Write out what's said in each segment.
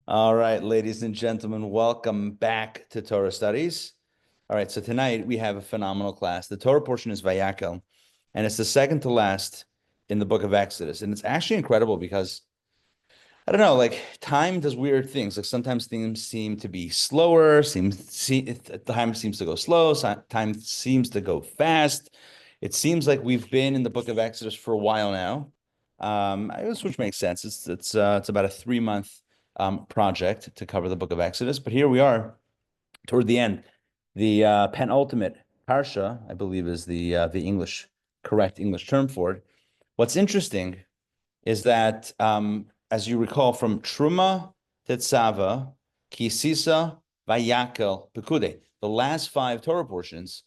All right, ladies and gentlemen, welcome back to Torah Studies. All right, so tonight we have a phenomenal class. The Torah portion is Vayakhel, and it's the second to last in the book of Exodus. And it's actually incredible because, I don't know, like time does weird things. Like sometimes things seem to be slower, time seems to go slow, time seems to go fast. It seems like we've been in the book of Exodus for a while now, which makes sense. It's about a 3 month project to cover the book of Exodus. But here we are toward the end. The penultimate parsha, I believe, is the correct English term for it. What's interesting is that, as you recall, from Truma, Tetzava, Kisisa, Vayakhel, Pekude, the last five Torah portions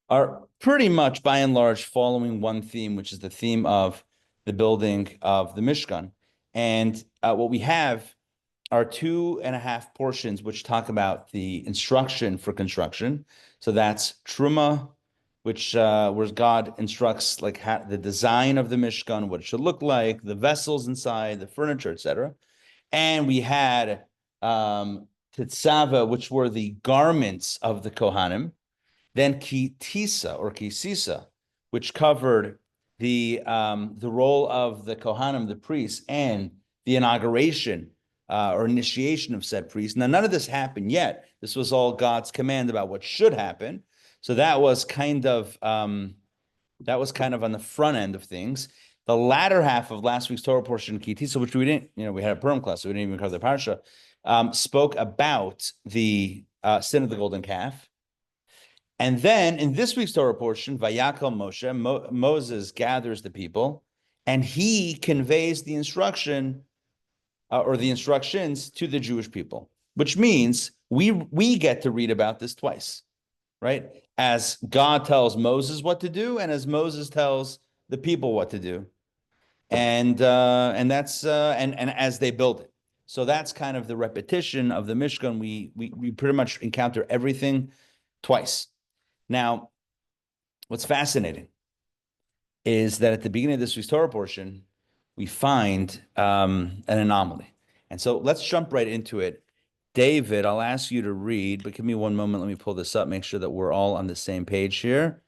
are pretty much, by and large, following one theme, which is the theme of the building of the Mishkan. And what we have are 2.5 portions which talk about the instruction for construction. So that's Truma, which where God instructs like the design of the Mishkan, what it should look like, the vessels inside, the furniture, etc. And we had Tetzava, which were the garments of the Kohanim. Then Kitisa or Kisisa, which covered the role of the Kohanim, the priests, and the inauguration or initiation of said priests. Now, none of this happened yet. This was all God's command about what should happen. So that was kind of on the front end of things. The latter half of last week's Torah portion, Kitisa, which we didn't, we had a Purim class, so we didn't even cover the parsha, spoke about the sin of the golden calf. And then in this week's Torah portion, Vayakhel Moshe, Moses gathers the people, and he conveys the instruction or the instructions to the Jewish people, which means we get to read about this twice, right? As God tells Moses what to do, and as Moses tells the people what to do, and that's and as they build it. So that's kind of the repetition of the Mishkan. We pretty much encounter everything twice. Now, what's fascinating is that at the beginning of this week's Torah portion, we find an anomaly. And so let's jump right into it. David, I'll ask you to read, but give me one moment. Let me pull this up, make sure that we're all on the same page here.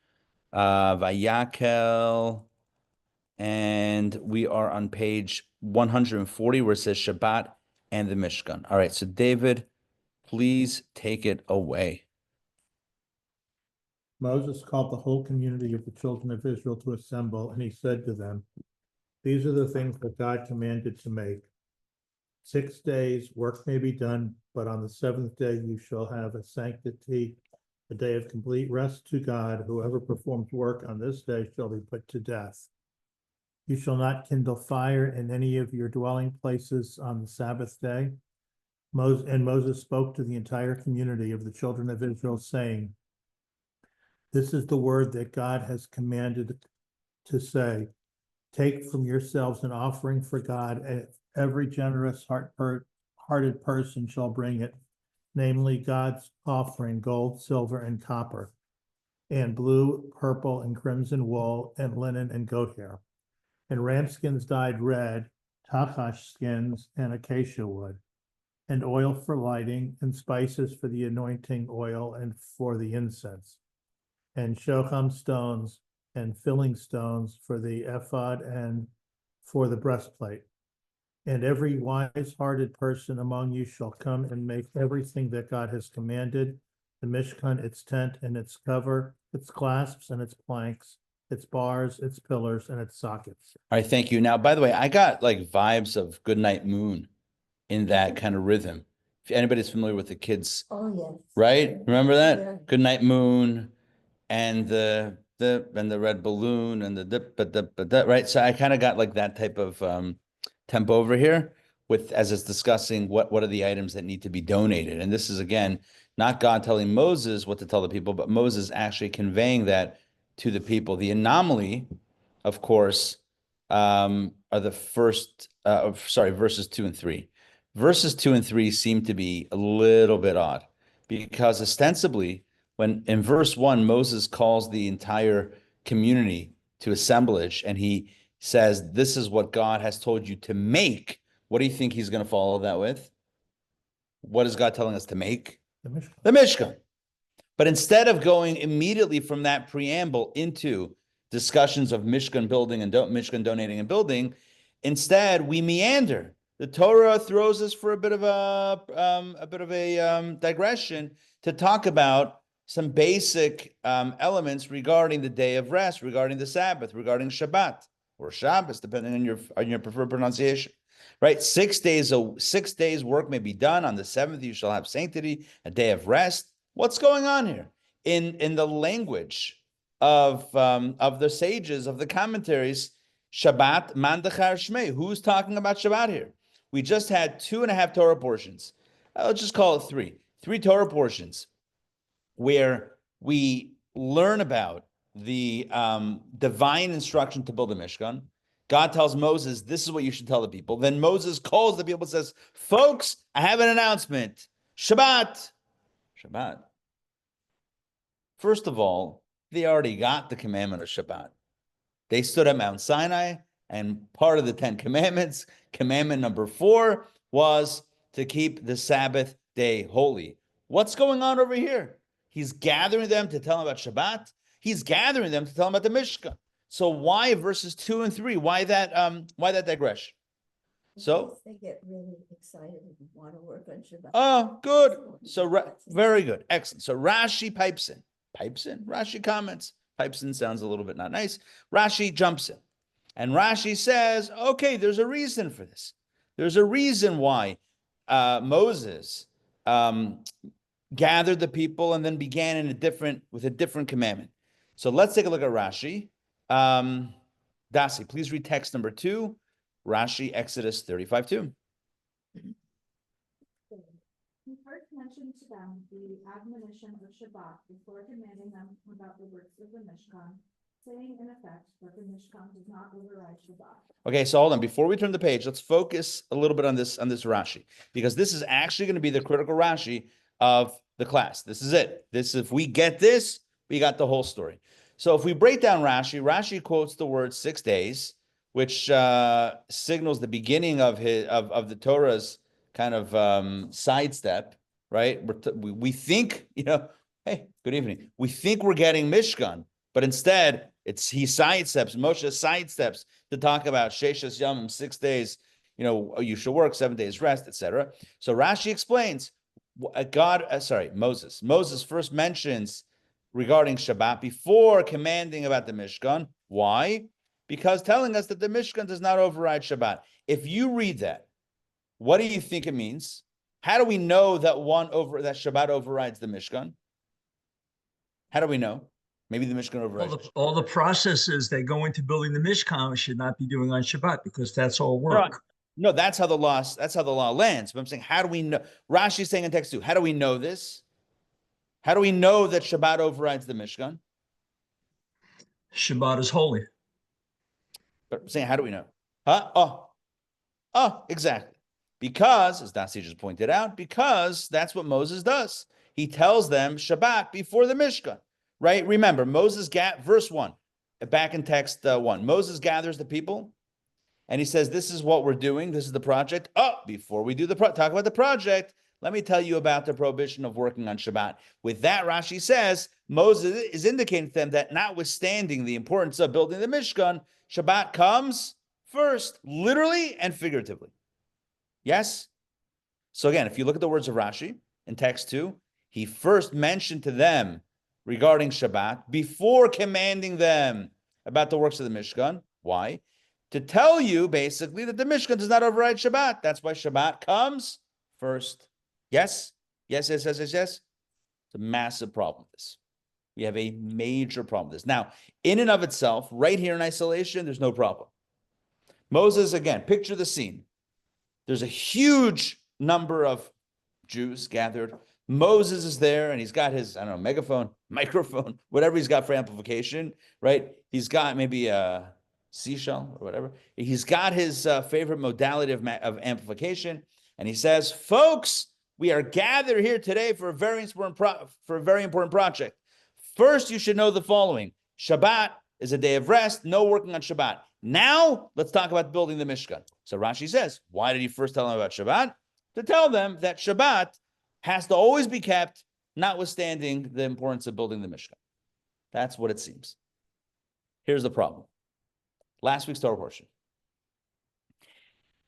Vayakhel, and we are on page 140 where it says Shabbat and the Mishkan. All right, so David, please take it away. Moses called the whole community of the children of Israel to assemble, and he said to them, "These are the things that God commanded to make. 6 days work may be done, but on the seventh day you shall have a sanctity, a day of complete rest to God. Whoever performs work on this day shall be put to death. You shall not kindle fire in any of your dwelling places on the Sabbath day." And Moses spoke to the entire community of the children of Israel, saying, "This is the word that God has commanded to say, take from yourselves an offering for God, and every generous hearted person shall bring it, namely God's offering, gold, silver, and copper, and blue, purple, and crimson wool, and linen and goat hair, and ram skins dyed red, tachash skins, and acacia wood, and oil for lighting, and spices for the anointing oil and for the incense, and shocham stones and filling stones for the ephod and for the breastplate. And every wise-hearted person among you shall come and make everything that God has commanded, the Mishkan, its tent and its cover, its clasps and its planks, its bars, its pillars, and its sockets." All right, thank you. Now, by the way, I got like vibes of Goodnight Moon in that kind of rhythm. If anybody's familiar with the kids, Oh, yes. right? Remember that? Yeah. Goodnight Moon and the red balloon and the dip, right? So I kind of got like that type of tempo over here with as it's discussing what are the items that need to be donated. And this is again not God telling Moses what to tell the people, but Moses actually conveying that to the people. The anomaly, of course, are the verses 2 and 3. Verses 2 and 3 seem to be a little bit odd because ostensibly, when in verse 1, Moses calls the entire community to assemblage and he says, "This is what God has told you to make." What do you think he's going to follow that with? What is God telling us to make? The Mishkan. The Mishkan. But instead of going immediately from that preamble into discussions of Mishkan building and Mishkan donating and building, instead we meander. The Torah throws us for a bit of a digression to talk about some basic elements regarding the day of rest, regarding the Sabbath, regarding Shabbat or Shabbos, depending on your preferred pronunciation. Right, 6 days work may be done. On the seventh you shall have sanctity, a day of rest. What's going on here in the language of the sages of the commentaries? Shabbat man dechar shmei. Who's talking about Shabbat here? We just had 2.5 Torah portions. Let's just call it 3 Torah portions where we learn about the divine instruction to build a Mishkan. God tells Moses, this is what you should tell the people. Then Moses calls the people and says, folks, I have an announcement. Shabbat. First of all, they already got the commandment of Shabbat. They stood at Mount Sinai, and part of the 10 commandments, commandment number 4, was to keep the Sabbath day holy. What's going on over here? He's gathering them to tell them about Shabbat. He's gathering them to tell them about the Mishkan. So why verses 2 and 3? Why that digression? So they get really excited and want to work on Shabbat. Oh, good. So very good. Excellent. So Rashi pipes in. Rashi comments. Pipes in sounds a little bit not nice. Rashi jumps in. And Rashi says, okay, there's a reason for this. There's a reason why Moses gathered the people and then began with a different commandment. So let's take a look at Rashi. Dasi, please read text number 2, Rashi, Exodus 35:2. He first mentioned to them the admonition of Shabbat before commanding them about the works of the Mishkan, saying in effect that the Mishkan does not override Shabbat. Okay, so hold on. Before we turn the page, let's focus a little bit on this Rashi, because this is actually going to be the critical Rashi of the class. This is it. If we get this, we got the whole story. So if we break down Rashi quotes the word 6 days, which signals the beginning of the Torah's kind of sidestep, right? We think, hey, good evening. We think we're getting Mishkan, but instead he sidesteps, Moshe sidesteps to talk about Sheshes Yamim, 6 days, you should work, 7 days rest, etc. So Rashi explains, Moses first mentions regarding Shabbat before commanding about the Mishkan. Why? Because telling us that the Mishkan does not override Shabbat. If you read that, what do you think it means? How do we know that Shabbat overrides the Mishkan? How do we know? Maybe the Mishkan overrides. All the processes that go into building the Mishkan should not be doing on Shabbat, because that's all work. No, that's how the law lands. But I'm saying, how do we know? Rashi is saying in text 2, how do we know this? How do we know that Shabbat overrides the Mishkan? Shabbat is holy. But I'm saying, how do we know? Exactly. Because, as Dasi just pointed out, because that's what Moses does. He tells them Shabbat before the Mishkan, right? Remember, verse 1, back in text 1, Moses gathers the people, and he says, this is what we're doing. This is the project. Before we do talk about the project, let me tell you about the prohibition of working on Shabbat. With that, Rashi says, Moses is indicating to them that notwithstanding the importance of building the Mishkan, Shabbat comes first, literally and figuratively. Yes? So again, if you look at the words of Rashi in text 2, he first mentioned to them regarding Shabbat before commanding them about the works of the Mishkan. Why? To tell you, basically, that the Mishkan does not override Shabbat. That's why Shabbat comes first. Yes? Yes. It's a massive problem with this. We have a major problem with this. Now, in and of itself, right here in isolation, there's no problem. Moses, again, picture the scene. There's a huge number of Jews gathered. Moses is there, and he's got his, megaphone, microphone, whatever he's got for amplification, right? He's got maybe a seashell or whatever. He's got his favorite modality of amplification, and he says, folks, we are gathered here today for a very important project. First, you should know the following. Shabbat is a day of rest, no working on Shabbat. Now, let's talk about building the Mishkan. So Rashi says, why did he first tell them about Shabbat? to tell them that Shabbat has to always be kept, notwithstanding the importance of building the Mishkan. That's what it seems. Here's the problem. Last week's Torah portion.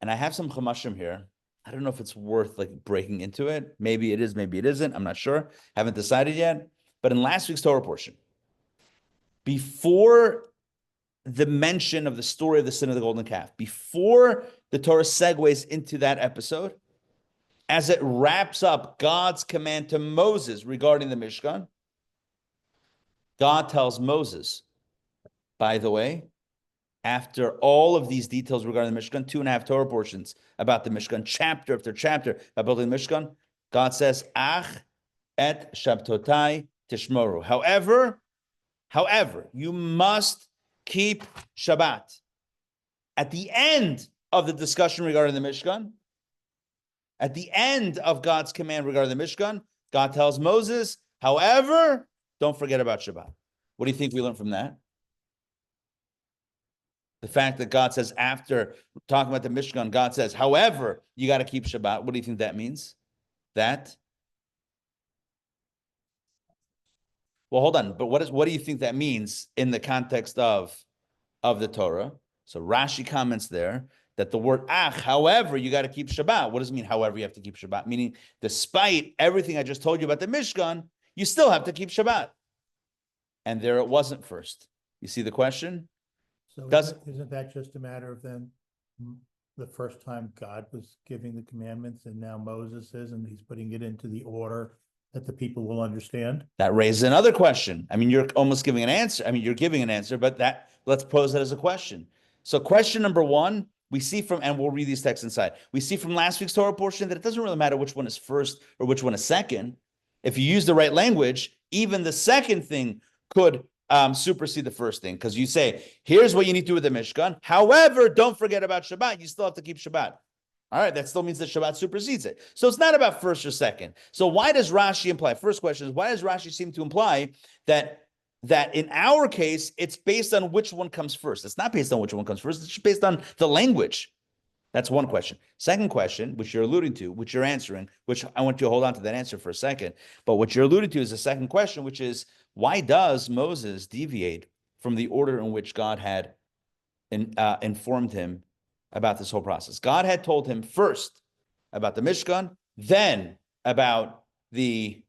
And I have some Chumashim here. I don't know if it's worth like breaking into it. Maybe it is, maybe it isn't. I'm not sure. Haven't decided yet. But in last week's Torah portion, before the mention of the story of the sin of the golden calf, before the Torah segues into that episode, as it wraps up God's command to Moses regarding the Mishkan, God tells Moses, by the way, after all of these details regarding the Mishkan, 2.5 Torah portions about the Mishkan, chapter after chapter about building the Mishkan, God says, Ach et shabtotai tishmoru. However, you must keep Shabbat. At the end of the discussion regarding the Mishkan, at the end of God's command regarding the Mishkan, God tells Moses, however, don't forget about Shabbat. What do you think we learned from that? The fact that God says, after talking about the Mishkan, God says, however, you got to keep Shabbat. What do you think that means? Well, hold on. But what do you think that means in the context of the Torah? So Rashi comments there that the word ach, however, you got to keep Shabbat. What does it mean, however, you have to keep Shabbat? Meaning, despite everything I just told you about the Mishkan, you still have to keep Shabbat. And there it wasn't first. You see the question? So Does- isn't that just a matter of then the first time God was giving the commandments and now Moses is, and he's putting it into the order that the people will understand? That raises another question. I mean, you're almost giving an answer. I mean, you're giving an answer, but let's pose that as a question. So question number one, we see from, and we'll read these texts inside, we see from last week's Torah portion that it doesn't really matter which one is first or which one is second. If you use the right language, even the second thing could supersede the first thing, because you say, here's what you need to do with the Mishkan. However, don't forget about Shabbat. You still have to keep Shabbat. All right, that still means that Shabbat supersedes it. So it's not about first or second. So why does Rashi imply, first question is, why does Rashi seem to imply that in our case, it's based on which one comes first? It's not based on which one comes first. It's based on the language. That's one question. Second question, which you're alluding to, which you're answering, which I want you to hold on to that answer for a second. But what you're alluding to is the second question, which is, why does Moses deviate from the order in which God had informed him about this whole process? God had told him first about the Mishkan, then about the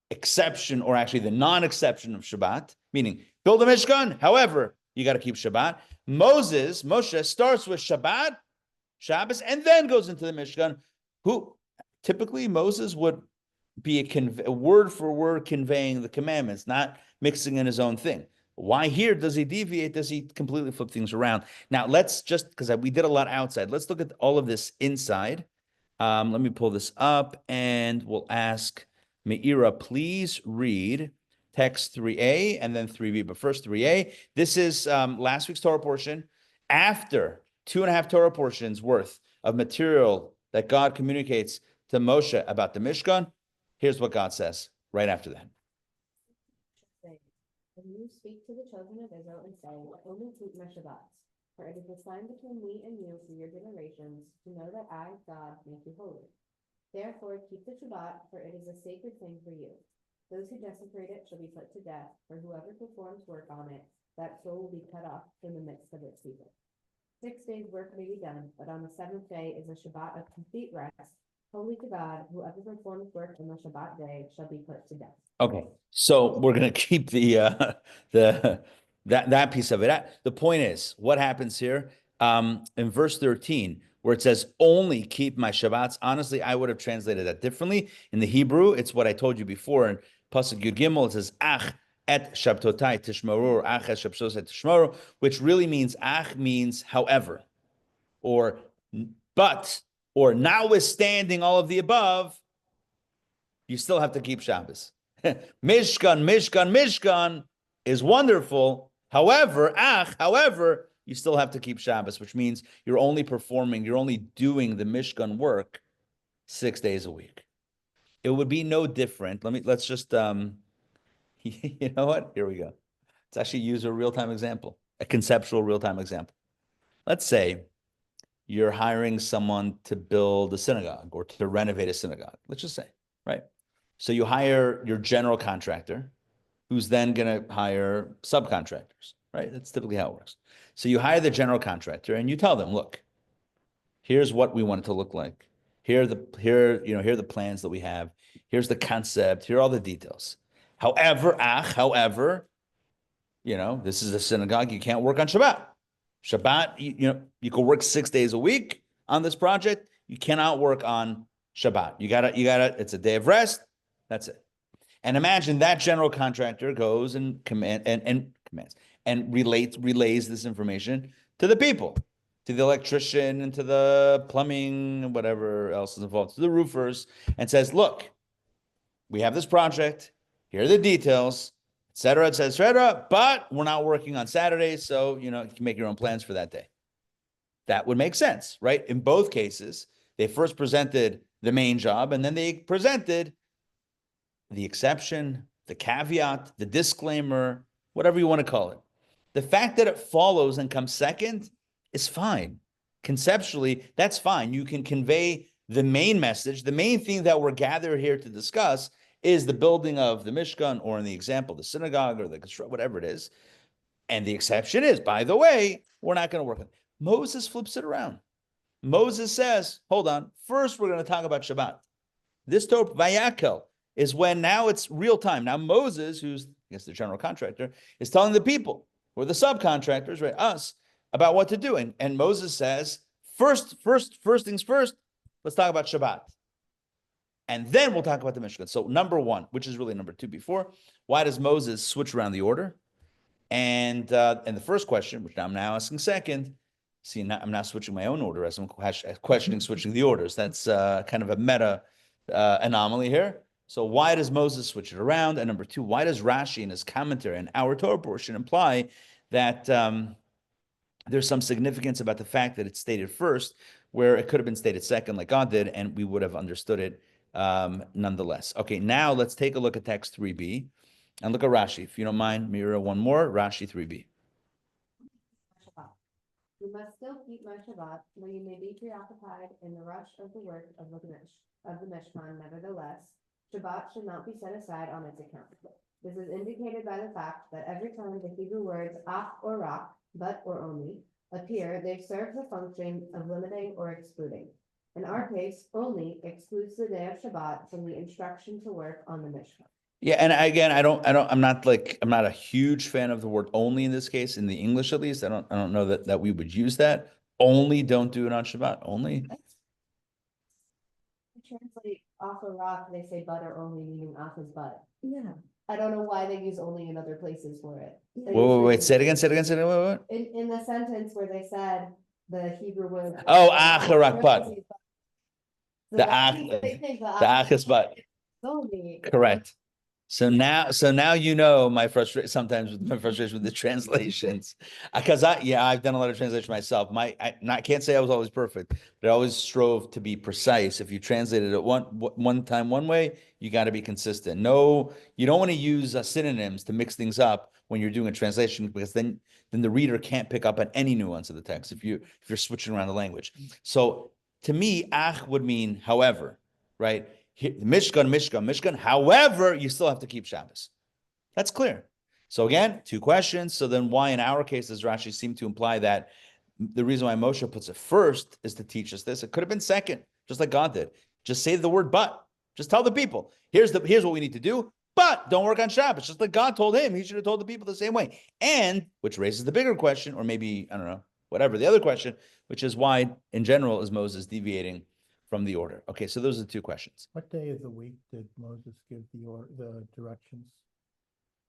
exception, or actually the non-exception of Shabbat, meaning build a Mishkan, however, you got to keep Shabbat. Moshe starts with Shabbos, and then goes into the Mishkan, who typically Moses would be a word for word conveying the commandments, not mixing in his own thing. Why here does he deviate? Does he completely flip things around? Now, let's just, because we did a lot outside, let's look at all of this inside. Let me pull this up, and we'll ask Meira, please read text 3a and then 3b, but first 3a. This is last week's Torah portion. After 2.5 Torah portions worth of material that God communicates to Moshe about the Mishkan, here's what God says right after that. And you speak to the children of Israel and say, only keep my Shabbats, for it is a sign between me and you for your generations, to know that I, God, make you holy. Therefore keep the Shabbat, for it is a sacred thing for you. Those who desecrate it shall be put to death, for whoever performs work on it, that soul will be cut off from the midst of its people. 6 days work may be done, but on the seventh day is a Shabbat of complete rest, holy to God. Whoever performs work on the Shabbat day shall be put to death. Okay, so we're going to keep that piece of it. The point is, what happens here in verse 13, where it says, only keep my Shabbats. Honestly, I would have translated that differently. In the Hebrew, it's what I told you before. In Pasuk Yud Gimel, it says, ach et shabtotai tishmoru, or ach et shabtotai tishmoru, which really means, ach means however, or but, or notwithstanding all of the above, you still have to keep Shabbos. Mishkan is wonderful. However, you still have to keep Shabbos, which means you're only doing the Mishkan work 6 days a week. It would be no different. Let's just, you know what? Here we go. Let's actually use a real-time example, a conceptual real-time example. Let's say you're hiring someone to build a synagogue or to renovate a synagogue, let's just say, right? So you hire your general contractor, who's then going to hire subcontractors, right? That's typically how it works. So you hire the general contractor and you tell them, look, here's what we want it to look like. Here are the plans that we have. Here's the concept. Here are all the details. However, this is a synagogue. You can't work on Shabbat. Shabbat, you can work 6 days a week on this project. You cannot work on Shabbat. You gotta, it's a day of rest. That's it. And imagine that general contractor goes and commands and relays this information to the people, to the electrician and to the plumbing and whatever else is involved, to the roofers, and says, look, we have this project. Here are the details, et cetera, but we're not working on Saturdays, so, you can make your own plans for that day. That would make sense, right? In both cases, they first presented the main job, and then they presented the exception, the caveat, the disclaimer, whatever you want to call it. The fact that it follows and comes second is fine. Conceptually, that's fine. You can convey the main message. The main thing that we're gathered here to discuss is the building of the Mishkan, or in the example, the synagogue or whatever it is. And the exception is, by the way, we're not going to work on it. Moses flips it around. Moses says, hold on, first we're going to talk about Shabbat. This Torah, Vayakhel, is when now it's real time. Now Moses, who's, I guess, the general contractor, is telling the people, or the subcontractors, right, us, about what to do. And Moses says, first things first, let's talk about Shabbat. And then we'll talk about the Mishkan. So number one, which is really number two before, why does Moses switch around the order? And the first question, which I'm now asking second, I'm now switching my own order as I'm questioning switching the orders. That's kind of a meta anomaly here. So why does Moses switch it around? And number two, why does Rashi in his commentary and our Torah portion imply that there's some significance about the fact that it's stated first, where it could have been stated second like God did, and we would have understood it nonetheless. Okay, now let's take a look at text 3b and look at Rashi. If you don't mind, Mira, one more, Rashi 3b. You must still keep my Shabbat, though you may be preoccupied in the rush of the work of the Mishkan. Nevertheless, Shabbat should not be set aside on its account. This is indicated by the fact that every time the Hebrew words ach or rak, but or only, appear, they serve the function of limiting or excluding. In our case, only excludes the day of Shabbat from the instruction to work on the Mishkan. Yeah, and again, I'm not a huge fan of the word only in this case, in the English at least. I don't know that we would use that. Only, don't do it on Shabbat. Only. Translate off a rock, they say but or only, meaning off is but. Yeah. I don't know why they use only in other places for it. They Wait, usually- say it again, wait. In the sentence where they said the Hebrew word. Oh, ach, harak, but. So The that ach, means they think the ach is but. only. Correct. So now my frustration sometimes with the translations, because I've done a lot of translation myself. I can't say I was always perfect, but I always strove to be precise. If you translated it one time one way, you got to be consistent. No, you don't want to use synonyms to mix things up when you're doing a translation, because then the reader can't pick up on any nuance of the text if you're switching around the language. So to me, ach would mean however, right? Mishkan. However, you still have to keep Shabbos. That's clear. So again, two questions. So then why in our case does Rashi seem to imply that the reason why Moshe puts it first is to teach us this? It could have been second, just like God did. Just say the word but. Just tell the people, here's what we need to do, but don't work on Shabbos. Just like God told him, he should have told the people the same way. And which raises the bigger question, or maybe, I don't know, whatever, the other question, which is why in general is Moses deviating from the order? Okay, so those are the two questions. What day of the week did Moses give the directions?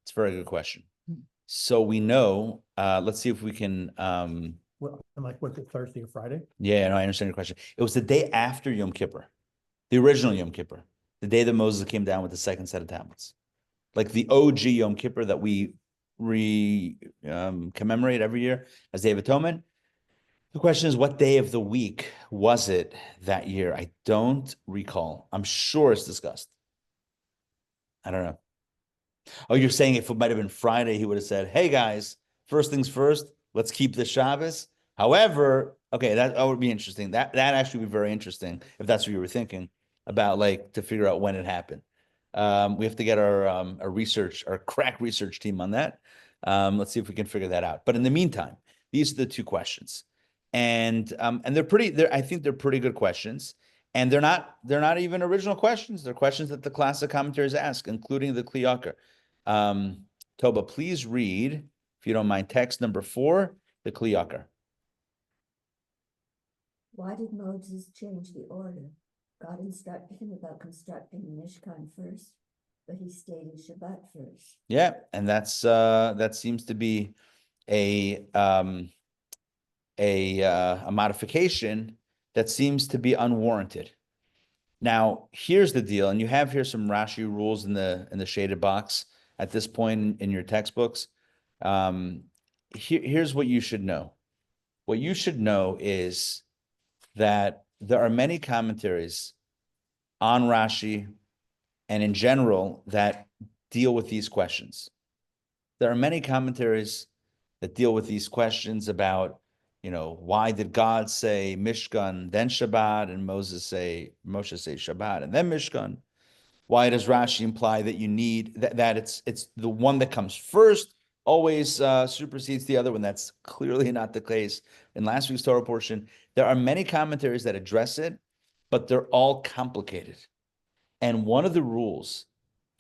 It's a very good question. So we know, let's see if we can, Well, I'm like, was it Thursday or Friday? yeah, no, I understand your question. It was the day after Yom Kippur, the original Yom Kippur, the day that Moses came down with the second set of tablets. Like the OG Yom Kippur that we commemorate every year as Day of Atonement. The question is, what day of the week was it that year? I don't recall. I'm sure it's discussed. I don't know. Oh, you're saying if it might have been Friday, he would have said, hey guys, first things first, let's keep the Shabbos. However, Okay, that would be interesting. That actually would be very interesting if that's what you were thinking about, like to figure out when it happened. We have to get our crack research team on that. Let's see if we can figure that out. But in the meantime, these are the two questions, and I think they're pretty good questions, and they're not even original questions. They're questions that the classic commentaries ask, including the Kli Yakar. Toba, please read, if you don't mind, text number 4, the Kli Yakar. Why did Moses change the order? God instructed him about constructing the Mishkan first, but he stayed in Shabbat first. Yeah, and that seems to be a modification that seems to be unwarranted. Now, here's the deal, and you have here some Rashi rules in the shaded box at this point in your textbooks. Here's what you should know. What you should know is that there are many commentaries on Rashi and in general that deal with these questions. There are many commentaries that deal with these questions about, why did God say Mishkan, then Shabbat, and Moshe say Shabbat, and then Mishkan? Why does Rashi imply that you need that it's the one that comes first always supersedes the other, when that's clearly not the case? In last week's Torah portion, there are many commentaries that address it, but they're all complicated. And one of the rules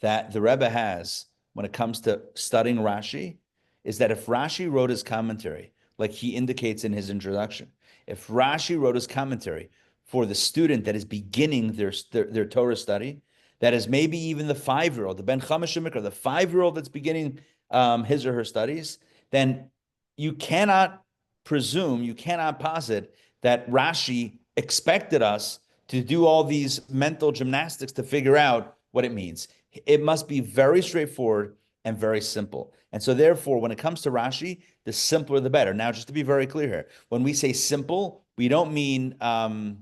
that the Rebbe has when it comes to studying Rashi is that if Rashi wrote his commentary, like he indicates in his introduction, if Rashi wrote his commentary for the student that is beginning their Torah study, that is maybe even the 5-year-old, the Ben Chamashimik, or the 5-year-old that's beginning his or her studies, then you cannot presume, you cannot posit that Rashi expected us to do all these mental gymnastics to figure out what it means. It must be very straightforward and very simple. And so therefore, when it comes to Rashi, the simpler the better. Now, just to be very clear here, when we say simple, we don't mean when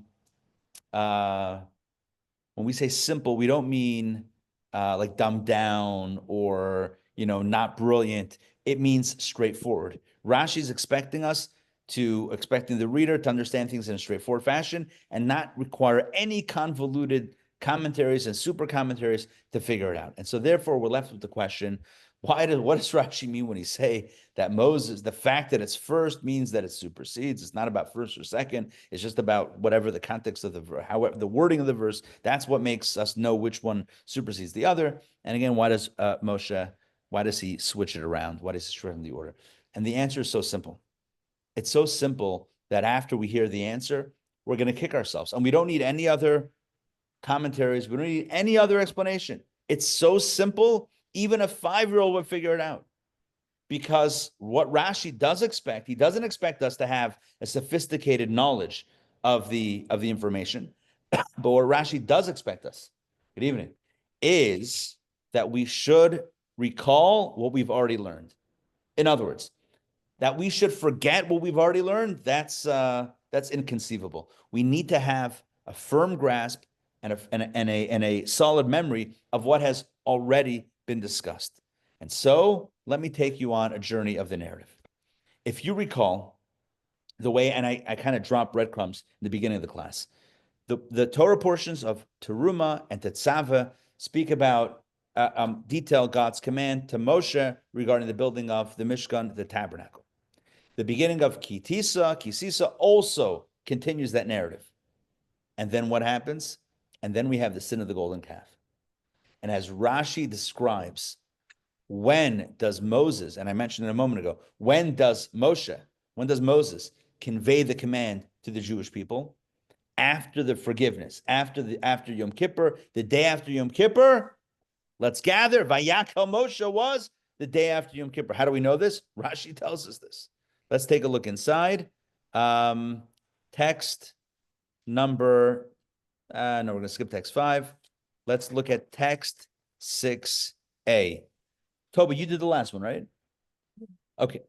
we say simple, we don't mean like dumbed down or not brilliant. It means straightforward. Rashi's expecting the reader to understand things in a straightforward fashion and not require any convoluted commentaries and super commentaries to figure it out. And so therefore, we're left with the question, what does Rashi mean when he say that Moses, the fact that it's first means that it supersedes? It's not about first or second. It's just about whatever the context of however the wording of the verse. That's what makes us know which one supersedes the other. And again, why does he switch it around? Why does he shorten the order? And the answer is so simple. It's so simple that after we hear the answer, we're going to kick ourselves. And we don't need any other commentaries. We don't need any other explanation. It's so simple, even a 5-year-old would figure it out. Because what Rashi does expect, he doesn't expect us to have a sophisticated knowledge of the information. But what Rashi does expect us, good evening, is that we should recall what we've already learned. In other words, that we should forget what we've already learned, that's inconceivable. We need to have a firm grasp and a solid memory of what has already been discussed. And so let me take you on a journey of the narrative. If you recall the way, and I kind of dropped breadcrumbs in the beginning of the class, the Torah portions of Teruma and Tetzaveh speak about detail God's command to Moshe regarding the building of the Mishkan, the tabernacle. The beginning of Kisisa also continues that narrative. And then what happens? And then we have the sin of the golden calf. And as Rashi describes, when does Moses, and I mentioned it a moment ago, when does Moses convey the command to the Jewish people? After the forgiveness, after Yom Kippur, the day after Yom Kippur, let's gather. Vayakhel Moshe was the day after Yom Kippur. How do we know this? Rashi tells us this. Let's take a look inside. Text number, no, we're going to skip text 5. Let's look at text 6a. Toby, you did the last one, right? Okay.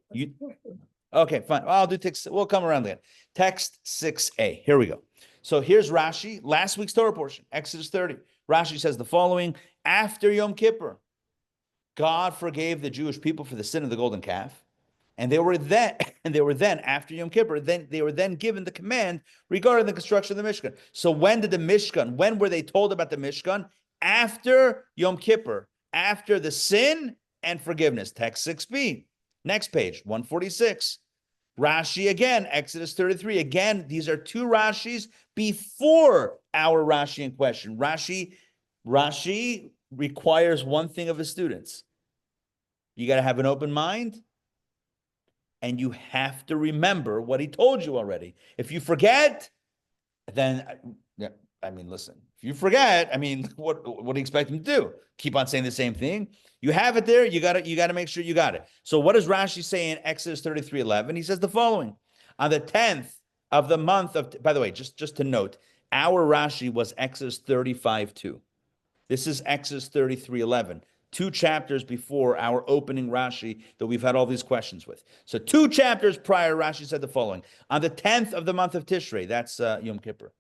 Okay, fine. I'll do text. We'll come around again. Text 6a. Here we go. So here's Rashi, last week's Torah portion, Exodus 30. Rashi says the following: after Yom Kippur, God forgave the Jewish people for the sin of the golden calf. And they were then after Yom Kippur, they were then given the command regarding the construction of the Mishkan. So when were they told about the Mishkan? After Yom Kippur, after the sin and forgiveness. Text 6b. Next page, 146. Rashi again, Exodus 33. Again, these are two Rashis before our Rashi in question. Rashi requires one thing of his students. You got to have an open mind, and you have to remember what he told you already. If you forget, then, listen, if you forget, what do you expect him to do? Keep on saying the same thing? You have it there, you got to make sure you got it. So what does Rashi say in Exodus 33:11? He says the following: on the 10th of the month of, by the way, just to note, our Rashi was Exodus 35:2. This is Exodus 33:11. 2 chapters before our opening Rashi that we've had all these questions with. So 2 chapters prior, Rashi said the following: on the 10th of the month of Tishrei, that's Yom Kippur,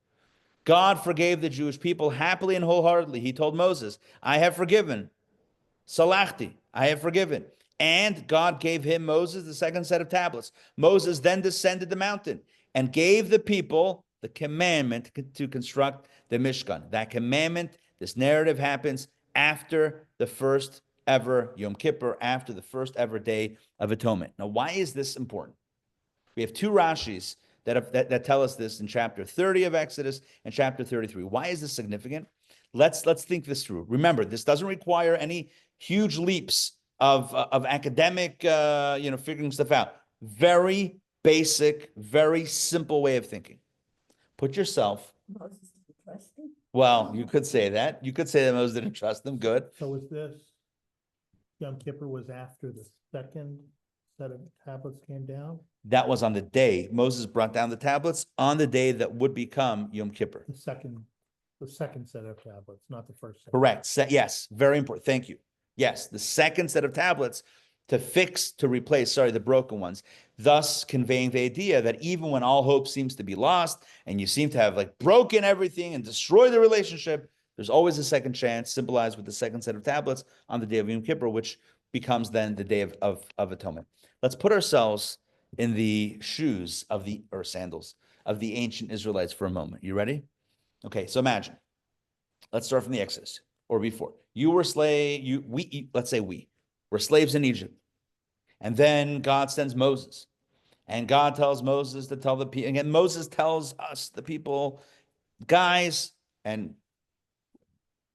God forgave the Jewish people happily and wholeheartedly. He told Moses, I have forgiven. Salachti, I have forgiven. And God gave Moses, the second set of tablets. Moses then descended the mountain and gave the people the commandment to construct the Mishkan. That commandment, this narrative happens after the first ever Yom Kippur, after the first ever Day of Atonement. Now, why is this important? We have 2 Rashis that tell us this in chapter 30 of Exodus and chapter 33. Why is this significant? Let's think this through. Remember, this doesn't require any huge leaps of academic, figuring stuff out. Very basic, very simple way of thinking. Put yourself. Moses didn't trust him. Well, you could say that. You could say that Moses didn't trust them. Good. So was this, Yom Kippur was after the second set of tablets came down? That was on the day Moses brought down the tablets, on the day that would become Yom Kippur. The second set of tablets, not the first set. Correct. Yes, very important. Thank you. Yes, the second set of tablets to replace the broken ones, thus conveying the idea that even when all hope seems to be lost and you seem to have broken everything and destroyed the relationship, there's always a second chance, symbolized with the second set of tablets on the day of Yom Kippur, which becomes then the Day of Atonement. Let's put ourselves in the shoes or sandals of the ancient Israelites for a moment. You ready? Okay, so imagine. Let's start from the Exodus or before. You were let's say we were slaves in Egypt. And then God sends Moses. And God tells Moses to tell the people, and Moses tells us, the people, guys and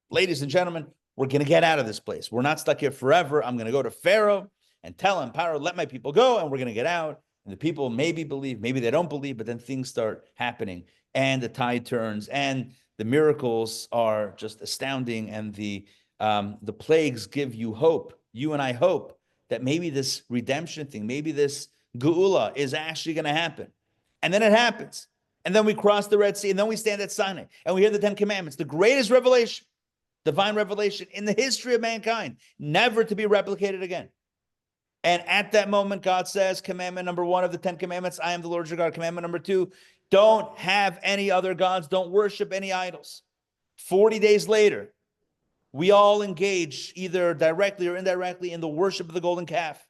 ladies and gentlemen, we're going to get out of this place. We're not stuck here forever. I'm going to go to Pharaoh and tell him, Pharaoh, let my people go, and we're going to get out. And the people maybe believe, maybe they don't believe, but then things start happening, and the tide turns, and the miracles are just astounding, and the plagues give you hope. You and I hope that maybe this redemption thing, maybe this geula is actually going to happen. And then it happens. And then we cross the Red Sea, and then we stand at Sinai, and we hear the 10 Commandments, the greatest revelation, divine revelation in the history of mankind, never to be replicated again. And at that moment, God says, commandment number 1 of the 10 Commandments, I am the Lord your God. Commandment number 2, don't have any other gods. Don't worship any idols. 40 days later, we all engage either directly or indirectly in the worship of the golden calf.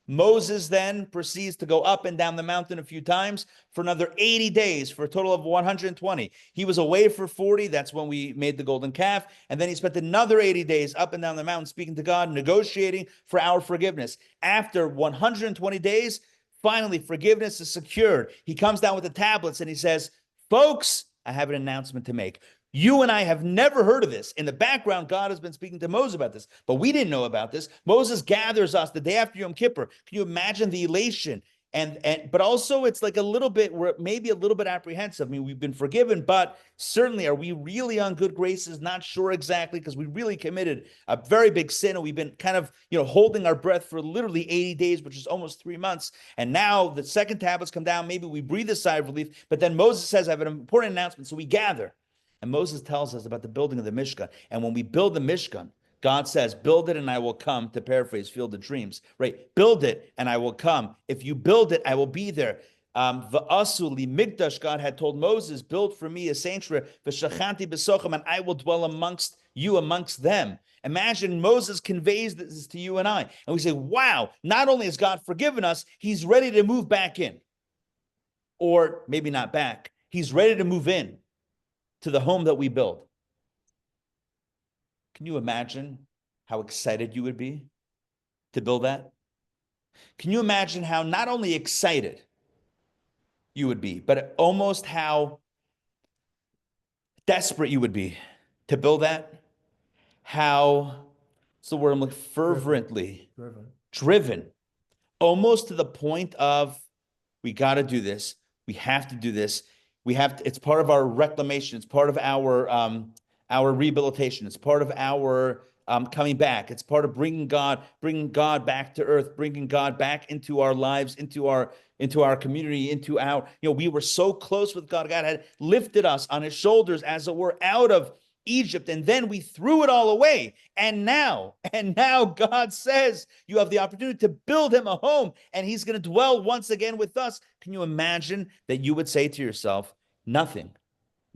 Moses then proceeds to go up and down the mountain a few times for another 80 days, for a total of 120. He was away for 40. That's when we made the golden calf. And then he spent another 80 days up and down the mountain speaking to God, negotiating for our forgiveness. After 120 days, finally, forgiveness is secured. He comes down with the tablets and he says, folks, I have an announcement to make. You and I have never heard of this. In the background, God has been speaking to Moses about this, but we didn't know about this. Moses gathers us the day after Yom Kippur. Can you imagine the elation? But also it's like we're maybe a little bit apprehensive. I mean, we've been forgiven, but certainly are we really on good graces? Not sure exactly, because we really committed a very big sin, and we've been kind of, holding our breath for literally 80 days, which is almost 3 months. And now the second tablets come down. Maybe we breathe a sigh of relief, but then Moses says, I have an important announcement. So we gather. And Moses tells us about the building of the Mishkan. And when we build the Mishkan, God says, build it and I will come, to paraphrase Field of Dreams, right? Build it and I will come. If you build it, I will be there. V'asu li migdash, God had told Moses, build for me a sanctuary, v'shachanti b'sochem, and I will dwell amongst you amongst them. Imagine Moses conveys this to you and I, and we say, wow, not only has God forgiven us, he's ready to move back in. Or maybe not back. He's ready to move in to the home that we build. Can you imagine how excited you would be to build that? Can you imagine how not only excited you would be, but almost how desperate you would be to build that? How, what's the word I'm looking, fervently driven, almost to the point of, we got to do this. We have to do this. We have to, it's part of our reclamation. It's part of our rehabilitation. It's part of our coming back. It's part of bringing God back to earth, bringing God back into our lives, into our community, into our, we were so close with God. God had lifted us on his shoulders, as it were, out of Egypt, and then we threw it all away. And now God says you have the opportunity to build him a home, and he's going to dwell once again with us. Can you imagine that you would say to yourself, nothing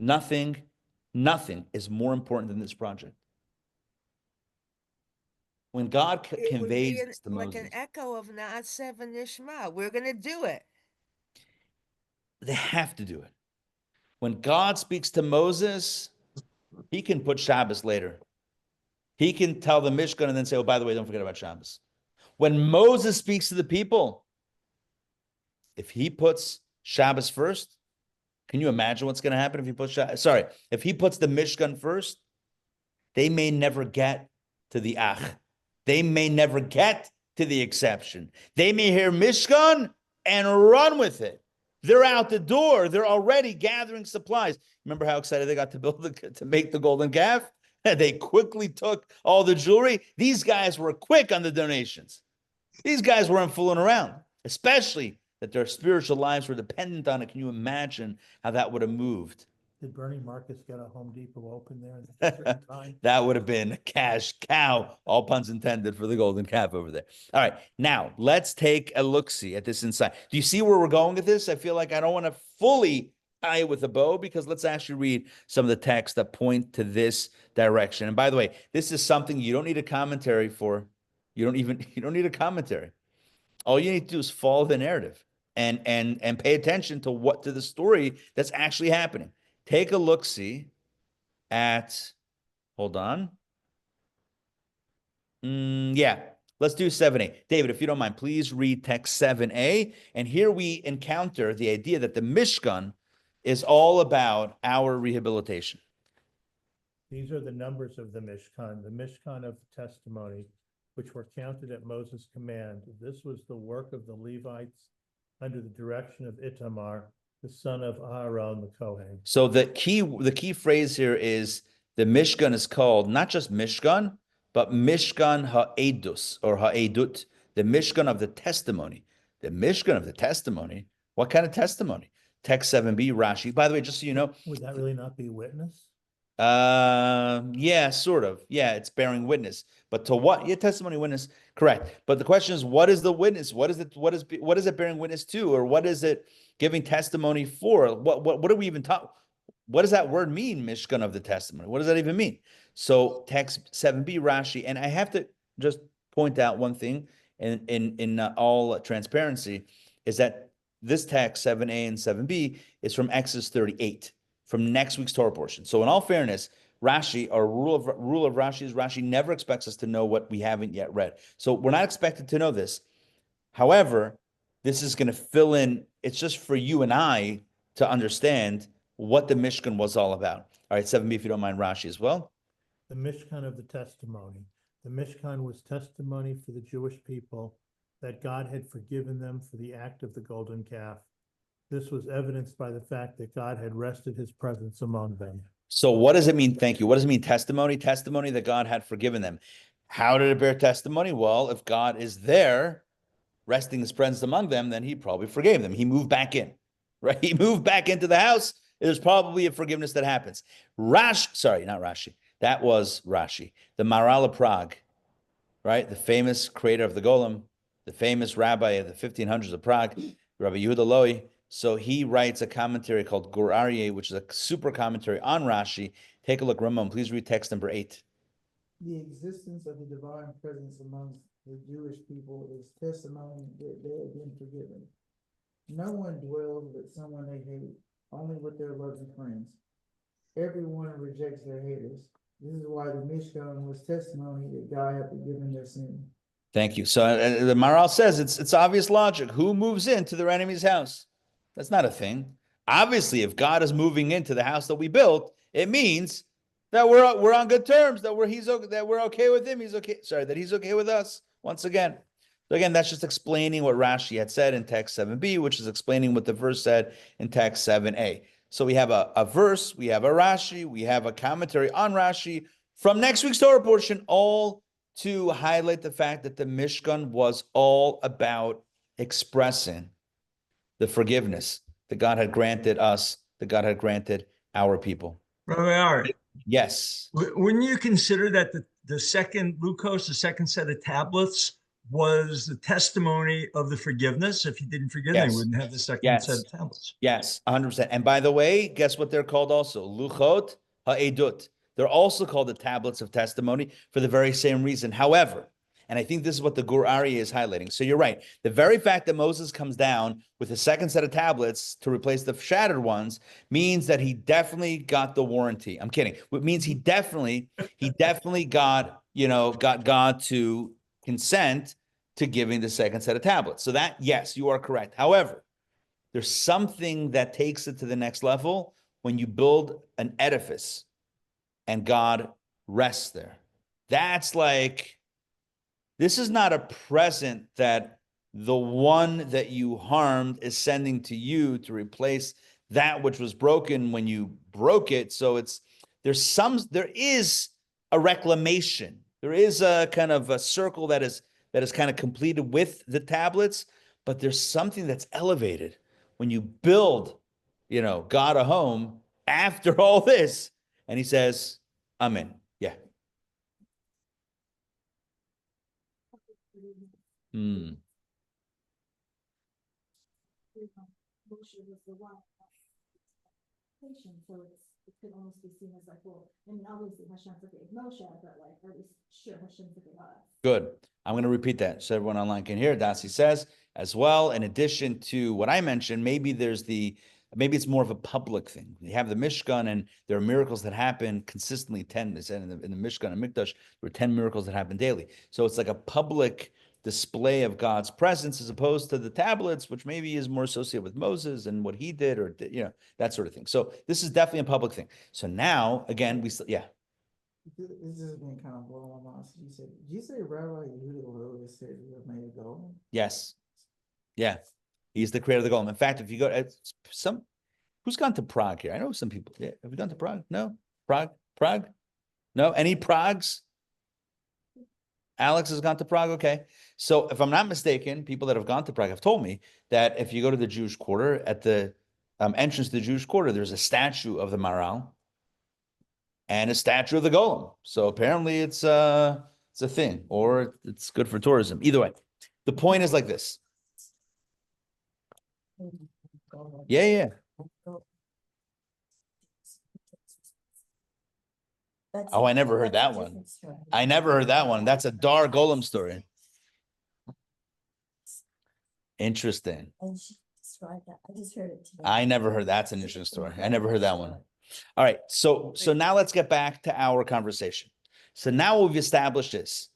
is more important than this project? When God conveyed this to Moses, like an echo of Na'aseh v'nishma. We're going to do it. They have to do it. When God speaks to Moses, he can put Shabbos later. He can tell the Mishkan and then say, oh, by the way, don't forget about Shabbos. When Moses speaks to the people, if he puts Shabbos first, can you imagine what's going to happen if he puts if he puts the Mishkan first? They may never get to the ach. They may never get to the exception. They may hear Mishkan and run with it. They're out the door. They're already gathering supplies. Remember how excited they got to make the golden calf? They quickly took all the jewelry. These guys were quick on the donations. These guys weren't fooling around, especially that their spiritual lives were dependent on it. Can you imagine how that would have moved? Did Bernie Marcus get a Home Depot open there at a certain time? That would have been a cash cow, all puns intended, for the golden calf over there. All right, now let's take a look-see at this inside. Do you see where we're going with this? I feel like I don't want to fully tie it with a bow, because let's actually read some of the texts that point to this direction. And by the way, this is something you don't need a commentary for. You don't need a commentary. All you need to do is follow the narrative and pay attention to the story that's actually happening. Take a look-see at, hold on. Yeah, let's do 7a. David, if you don't mind, please read text 7a. And here we encounter the idea that the Mishkan is all about our rehabilitation. These are the numbers of the Mishkan of the testimony, which were counted at Moses' command. This was the work of the Levites under the direction of Itamar, the son of Aaron the Kohen. So the key phrase here is the Mishkan is called not just Mishkan, but Mishkan ha'edus or ha'edut, the Mishkan of the testimony. The Mishkan of the testimony. What kind of testimony? Text 7b, Rashi. By the way, just so you know, would that really not be witness? Yeah, sort of. Yeah, it's bearing witness. But to what? Yeah, testimony, witness. Correct. But the question is, what is the witness? What is it bearing witness to? Or what is it giving testimony for? What do we even talk? What does that word mean, Mishkan of the testimony? What does that even mean? So text 7b, Rashi, and I have to just point out one thing in all transparency, is that this text 7a and 7b is from Exodus 38, from next week's Torah portion. So in all fairness, Rashi, our rule of Rashi is Rashi never expects us to know what we haven't yet read. So we're not expected to know this. However, this is going to fill in. It's just for you and I to understand what the Mishkan was all about. All right, 7b, if you don't mind, Rashi as well. The Mishkan of the testimony. The Mishkan was testimony for the Jewish people that God had forgiven them for the act of the golden calf. This was evidenced by the fact that God had rested his presence among them. So what does it mean? Thank you. What does it mean? Testimony? Testimony that God had forgiven them. How did it bear testimony? Well, if God is there, resting his presence among them, then he probably forgave them. He moved back in, right? He moved back into the house. There's probably a forgiveness that happens. Sorry, not Rashi. That was Rashi. The Maharal of Prague, right? The famous creator of the Golem, the famous rabbi of the 1500s of Prague, Rabbi Yehuda Loi. So he writes a commentary called Gur Aryeh, which is a super commentary on Rashi. Take a look, Ramon. Please read text number 8. the existence of the divine presence amongst the Jewish people is testimony that they have been forgiven. No one dwells with someone they hate, only with their loving friends. Everyone rejects their haters. This is why the Mishkan was testimony that God had forgiven their sin. Thank you. So the Maral says it's obvious logic. Who moves into their enemy's house? That's not a thing. Obviously, if God is moving into the house that we built, it means that we're on good terms. That we're okay with him. He's okay. Sorry, that he's okay with us. Once again. So again, that's just explaining what Rashi had said in text 7b, which is explaining what the verse said in text 7a. So we have a verse, we have a Rashi, we have a commentary on Rashi from next week's Torah portion, all to highlight the fact that the Mishkan was all about expressing the forgiveness that God had granted us, that God had granted our people. Rabbi Ari, Yes. wouldn't you consider that the second Lukos, the second set of tablets, was the testimony of the forgiveness? If you didn't forgive them, you wouldn't have the second set of tablets. Yes, 100%. And by the way, guess what they're called also? Luchot ha'edut. They're also called the tablets of testimony for the very same reason. However, and I think this is what the Gur Aryeh is highlighting. So you're right. The very fact that Moses comes down with a second set of tablets to replace the shattered ones means that he definitely got the warranty. I'm kidding. It means he definitely got God to consent to giving the second set of tablets. So that, yes, you are correct. However, there's something that takes it to the next level when you build an edifice and God rests there. That's like, this is not a present that the one that you harmed is sending to you to replace that which was broken when you broke it. So there is a reclamation. There is a kind of a circle that is kind of completed with the tablets, but there's something that's elevated when you build, God a home after all this. And he says, Amen. Yeah. Moshe was the one. So it could almost be seen as like, well, I mean, obviously Hashem forgave Moshe, but like, are we sure Hashem forgave us? Good. I'm going to repeat that so everyone online can hear. Dasi says, as well, in addition to what I mentioned, maybe it's more of a public thing. You have the Mishkan, and there are miracles that happen consistently. 10, they said in the Mishkan and Mikdash, there were 10 miracles that happen daily. So it's like a public display of God's presence as opposed to the tablets, which maybe is more associated with Moses and what he did, or that sort of thing. So this is definitely a public thing. So now, again, This has been kind of blowing my mind. Did you say Rabbi Yehuda said you made a golem? Yes. Yeah. He's the creator of the golem. In fact, if you go who's gone to Prague here? I know some people. Yeah. Have you gone to Prague? No? Prague? No? Any Pragues? Alex has gone to Prague? Okay. So if I'm not mistaken, people that have gone to Prague have told me that if you go to the Jewish Quarter, at the entrance to the Jewish Quarter, there's a statue of the Maral and a statue of the golem. So apparently it's a thing, or it's good for tourism. Either way, the point is like this. Yeah. Oh, I never heard that one. I never heard that one. That's a Dar Golem story. Interesting. And she described that. I just heard it today. I never heard that's an interesting story. I never heard that one. All right. So now let's get back to our conversation. So now what we've established is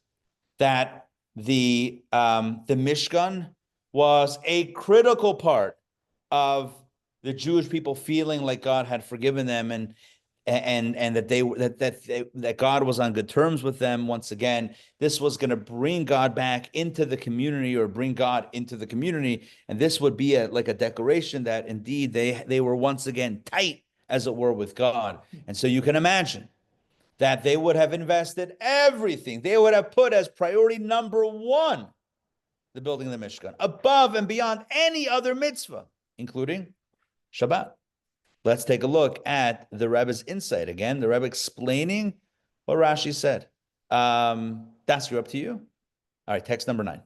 that the Mishkan was a critical part of the Jewish people feeling like God had forgiven them and that God was on good terms with them. Once again, this was going to bring God back into the community, or bring God into the community, and this would be like a declaration that indeed they were once again tight, as it were, with God. And so you can imagine that they would have invested everything. They would have put as priority number one the building of the Mishkan, above and beyond any other mitzvah, including Shabbat. Let's take a look at the Rebbe's insight. Again, the Rebbe explaining what Rashi said. That's up to you. All right, text number 9.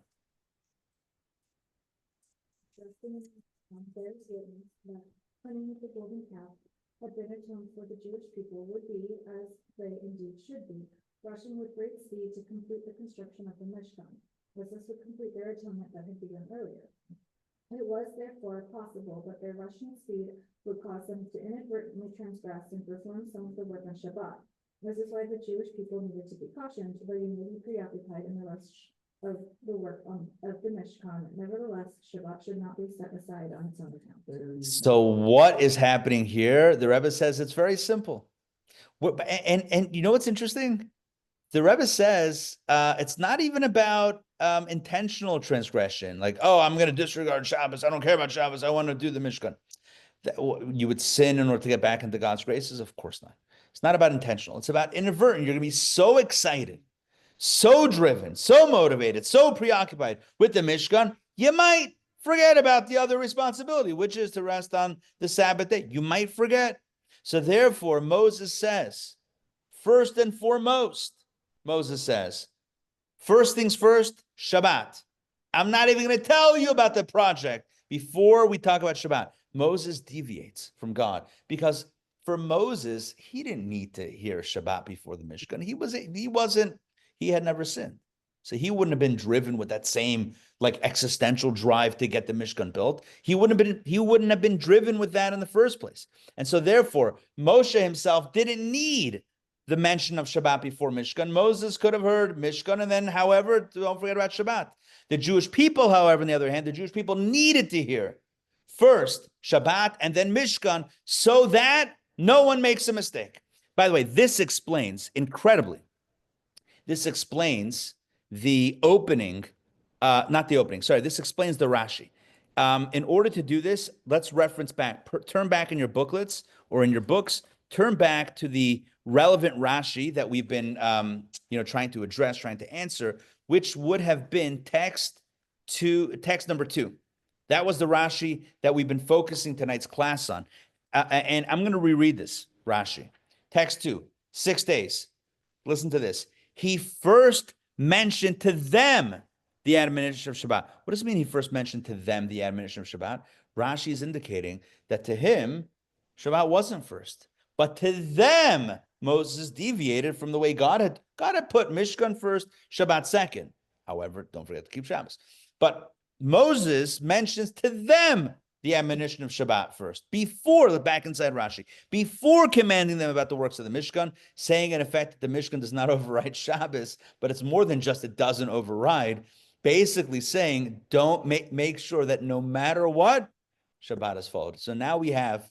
There's written that cleaning of the golden calf had been atoned for the Jewish people would be as they indeed should be, rushing with great speed to complete the construction of the Mishkan, as this would complete their atonement that had begun earlier. It was therefore possible that their rushing speed would cause them to inadvertently transgress and perform some of the work on Shabbat. This is why the Jewish people needed to be cautioned, though you may be preoccupied in the rush of the work of the Mishkan. Nevertheless, Shabbat should not be set aside on its own account. So what is happening here? The Rebbe says it's very simple. And you know what's interesting? The Rebbe says it's not even about intentional transgression. Like, oh, I'm going to disregard Shabbos. I don't care about Shabbos. I want to do the Mishkan. You would sin in order to get back into God's graces? Of course not. It's not about intentional. It's about inadvertent. You're going to be so excited, so driven, so motivated, so preoccupied with the Mishkan, you might forget about the other responsibility, which is to rest on the Sabbath day. You might forget. So therefore, Moses says, first and foremost, Moses says, first things first, Shabbat. I'm not even going to tell you about the project before we talk about Shabbat. Moses deviates from God because for Moses, he didn't need to hear Shabbat before the Mishkan. He had never sinned. So he wouldn't have been driven with that same like existential drive to get the Mishkan built. He wouldn't have been driven with that in the first place. And so therefore, Moshe himself didn't need the mention of Shabbat before Mishkan. Moses could have heard Mishkan and then, however, don't forget about Shabbat. The Jewish people, however, on the other hand, the Jewish people needed to hear first Shabbat and then Mishkan so that no one makes a mistake. By the way, this explains incredibly. This explains the opening, this explains the Rashi. In order to do this, let's reference back, turn back in your booklets or in your books, turn back to the relevant Rashi that we've been, trying to address, trying to answer, which would have been text number 2. That was the Rashi that we've been focusing tonight's class on. And I'm going to reread this Rashi. Text 2, 6 days. Listen to this. He first mentioned to them the admonition of Shabbat. What does it mean he first mentioned to them the admonition of Shabbat? Rashi is indicating that to him, Shabbat wasn't first. But to them, Moses deviated from the way God had put Mishkan first, Shabbat second. However, don't forget to keep Shabbos. But Moses mentions to them the admonition of Shabbat first, before the back inside Rashi, before commanding them about the works of the Mishkan, saying in effect that the Mishkan does not override Shabbos, but it's more than just it doesn't override, basically saying don't make sure that no matter what, Shabbat is followed. So now we have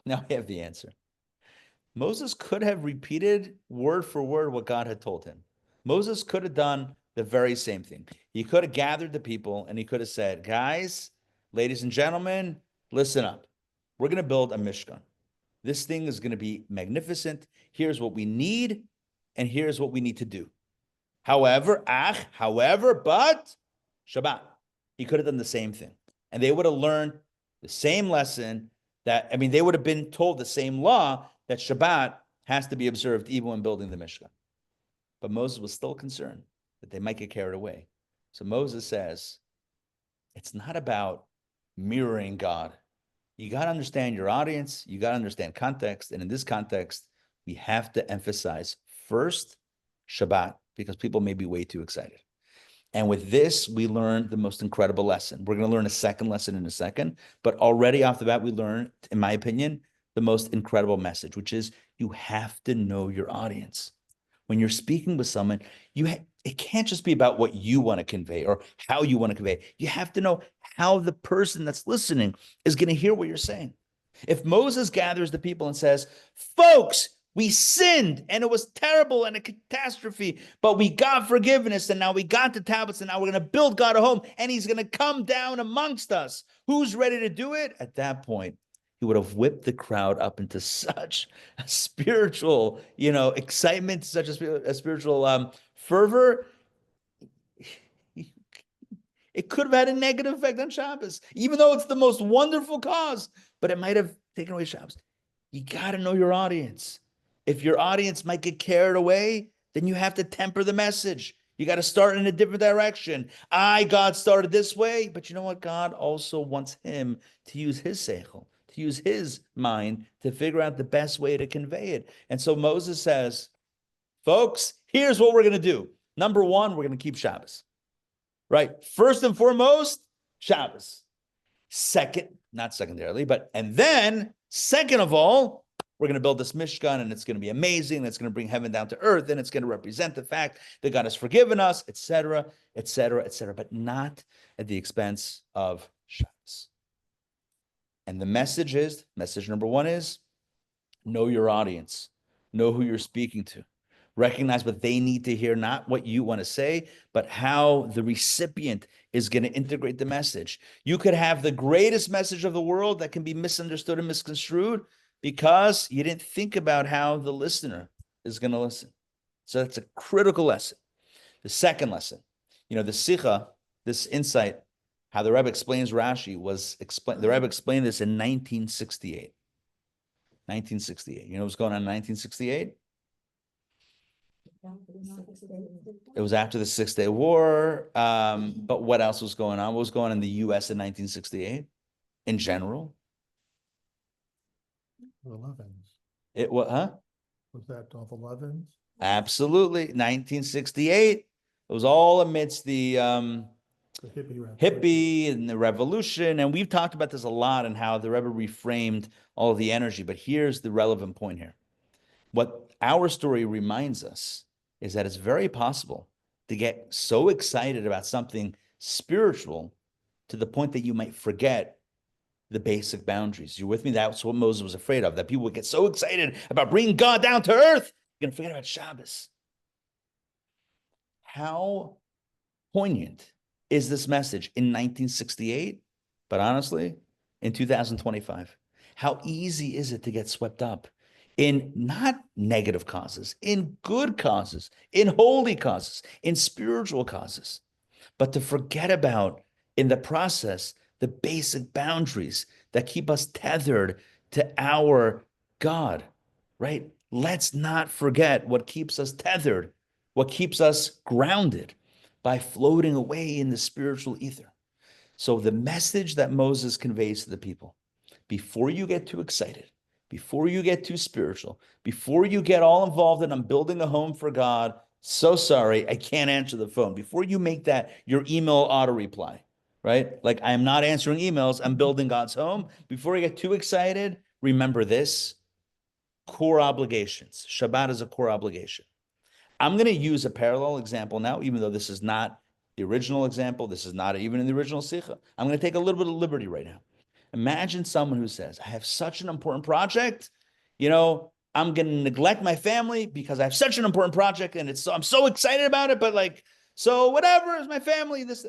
the answer. Moses could have repeated word for word what God had told him. Moses could have done the very same thing. He could have gathered the people and he could have said, guys, ladies and gentlemen, listen up. We're going to build a Mishkan. This thing is going to be magnificent. Here's what we need, and here's what we need to do. However, but Shabbat. He could have done the same thing. And they would have learned the same lesson they would have been told the same law that Shabbat has to be observed even when building the Mishkan. But Moses was still concerned that they might get carried away. So Moses says, it's not about mirroring God. You got to understand your audience. You got to understand context. And in this context, we have to emphasize first Shabbat because people may be way too excited. And with this, we learn the most incredible lesson. We're going to learn a second lesson in a second, but already off the bat, we learn, in my opinion, the most incredible message, which is you have to know your audience. When you're speaking with someone, it can't just be about what you want to convey or how you want to convey. You have to know how the person that's listening is going to hear what you're saying. If Moses gathers the people and says, folks, we sinned and it was terrible and a catastrophe, but we got forgiveness and now we got the tablets and now we're going to build God a home and he's going to come down amongst us. Who's ready to do it? At that point, he would have whipped the crowd up into such a spiritual, excitement, such a spiritual fervor. It could have had a negative effect on Shabbos, even though it's the most wonderful cause, but it might have taken away Shabbos. You got to know your audience. If your audience might get carried away, then you have to temper the message. You got to start in a different direction. God started this way, but you know what? God also wants him to use his seichel, to use his mind to figure out the best way to convey it. And so Moses says, folks, here's what we're going to do. Number one, we're going to keep Shabbos, right? First and foremost, Shabbos. Second, not secondarily, and then second of all, we're going to build this Mishkan, and it's going to be amazing. And it's going to bring heaven down to earth, and it's going to represent the fact that God has forgiven us, etc., etc., etc., but not at the expense of Shabbos. And the message number one is, know your audience, know who you're speaking to, recognize what they need to hear, not what you want to say, but how the recipient is going to integrate the message. You could have the greatest message of the world that can be misunderstood and misconstrued because you didn't think about how the listener is going to listen. So that's a critical lesson. The second lesson, the Sikha, this insight, how the Rebbe explains Rashi the Rebbe explained this in 1968. 1968. You know what's going on in 1968? It was after the 6-Day War. But what else was going on? What was going on in the U.S. in 1968 in general? The 11s. It was, Was that all the 11s? Absolutely. 1968. It was all amidst the hippie and the revolution. And we've talked about this a lot and how the Rebbe reframed all of the energy. But here's the relevant point here. What our story reminds us is that it's very possible to get so excited about something spiritual to the point that you might forget the basic boundaries. You with me? That's what Moses was afraid of, that people would get so excited about bringing God down to earth, you're going to forget about Shabbos. How poignant is this message in 1968? But honestly, in 2025, how easy is it to get swept up in not negative causes, in good causes, in holy causes, in spiritual causes, but to forget about, in the process, the basic boundaries that keep us tethered to our God, right? Let's not forget what keeps us tethered, what keeps us grounded by floating away in the spiritual ether. So the message that Moses conveys to the people, before you get too excited, before you get too spiritual, before you get all involved in I'm building a home for God, so sorry, I can't answer the phone. Before you make that your email auto reply, right? Like, I'm not answering emails, I'm building God's home. Before you get too excited, remember this: core obligations. Shabbat is a core obligation. I'm going to use a parallel example now, even though this is not the original example. This is not even in the original Sikha. I'm going to take a little bit of liberty right now. Imagine someone who says, I have such an important project, I'm going to neglect my family because I have such an important project and I'm so excited about it, but so whatever is my family, this.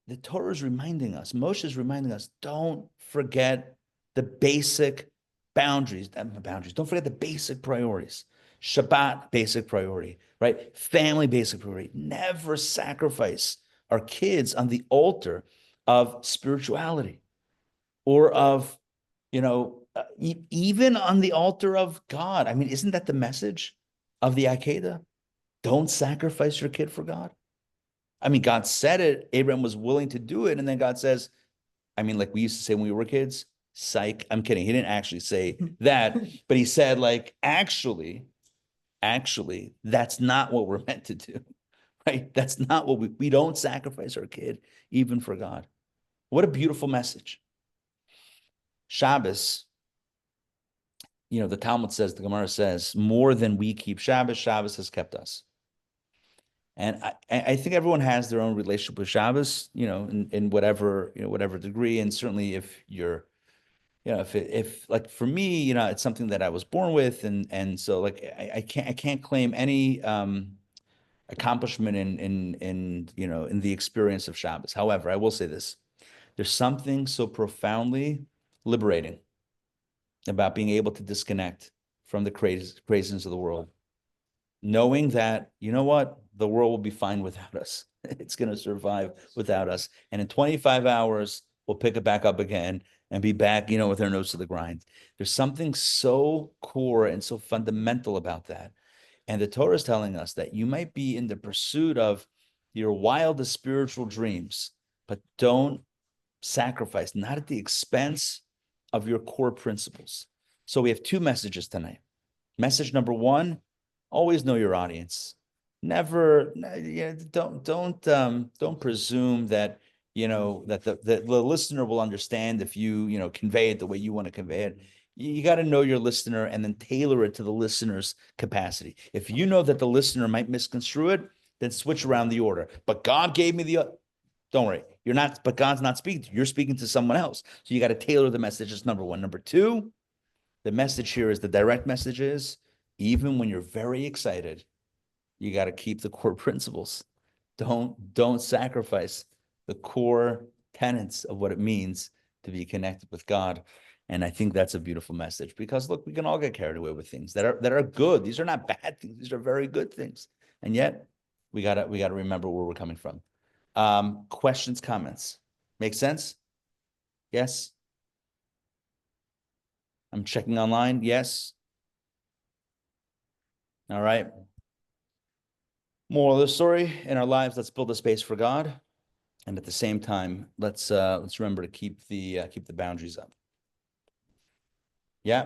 The Torah is reminding us, Moshe is reminding us, don't forget the basic boundaries. Don't forget the basic priorities. Shabbat, basic priority, right? Family, basic priority. Never sacrifice our kids on the altar of spirituality or of, even on the altar of God. I mean, isn't that the message of the Akedah? Don't sacrifice your kid for God. I mean, God said it, Abraham was willing to do it. And then God says, like we used to say when we were kids, psych. I'm kidding. He didn't actually say that, but he said, actually, that's not what we're meant to do, right? That's not what we don't sacrifice our kid even for God. What a beautiful message. Shabbos, the Talmud says, the Gemara says, more than we keep Shabbos, Shabbos has kept us. And I think everyone has their own relationship with Shabbos, in whatever degree. And certainly if you're, if for me, it's something that I was born with. And so I can't claim any accomplishment in the experience of Shabbos. However, I will say this: there's something so profoundly liberating about being able to disconnect from the craziness of the world, knowing that, the world will be fine without us. It's going to survive without us. And in 25 hours, we'll pick it back up again and be back, with our nose to the grind. There's something so core and so fundamental about that. And the Torah is telling us that you might be in the pursuit of your wildest spiritual dreams, but don't sacrifice, not at the expense of your core principles. So we have two messages tonight. Message number one, Always know your audience. Never, don't presume that, that the listener will understand if you convey it the way you want to convey it. You got to know your listener and then tailor it to the listener's capacity. If you know that the listener might misconstrue it, then switch around the order. But God gave me don't worry, you're not, but God's not speaking to you. You're speaking to someone else. So you got to tailor the message. That's number one. Number two, the message here is the direct message is, even when you're very excited, you got to keep the core principles. Don't sacrifice the core tenets of what it means to be connected with God. And I think that's a beautiful message, because look, we can all get carried away with things that are good. These are not bad things. These are very good things. And yet we gotta remember where we're coming from. Questions, comments? Make sense? Yes. I'm checking online. Yes. All right. Moral of the story: in our lives, let's build a space for God, and at the same time, let's remember to keep the boundaries up. Yeah.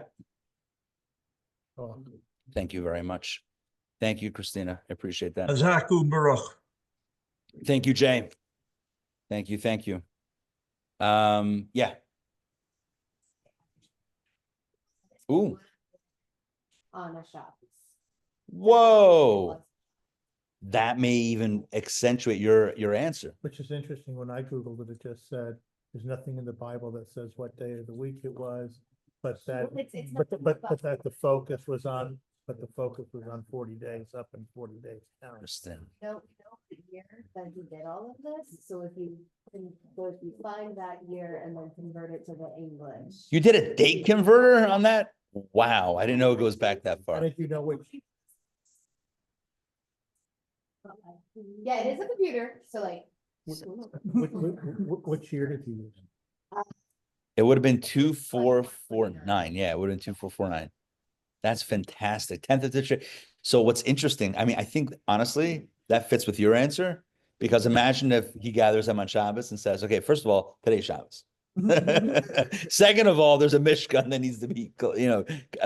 Oh, Thank you very much. Thank you, Christina. I appreciate that. Azaku Baruch. Thank you, Jay. Thank you. Thank you. Yeah. Ooh. On a Shabbos. Whoa. That may even accentuate your answer. which is interesting. When I Googled it, it just said, there's nothing in the Bible that says what day of the week it was. But that, Well, it's but, not but that the focus was on, 40 days up and 40 days down. Interesting. No the year that he did all of this, so if you find that year and then convert it to the English. You did a date converter on that? Wow, I didn't know it goes back that I far. think you know which, Yeah, it is a computer, so like. which year did you use? It would have been 2449. Yeah, it would have been 2449. That's fantastic. 10th edition. So what's interesting, I mean, I think honestly, that fits with your answer, because imagine if he gathers them on Shabbos and says, okay, first of all, today's Shabbos. Second of all, there's a Mishkan that needs to be,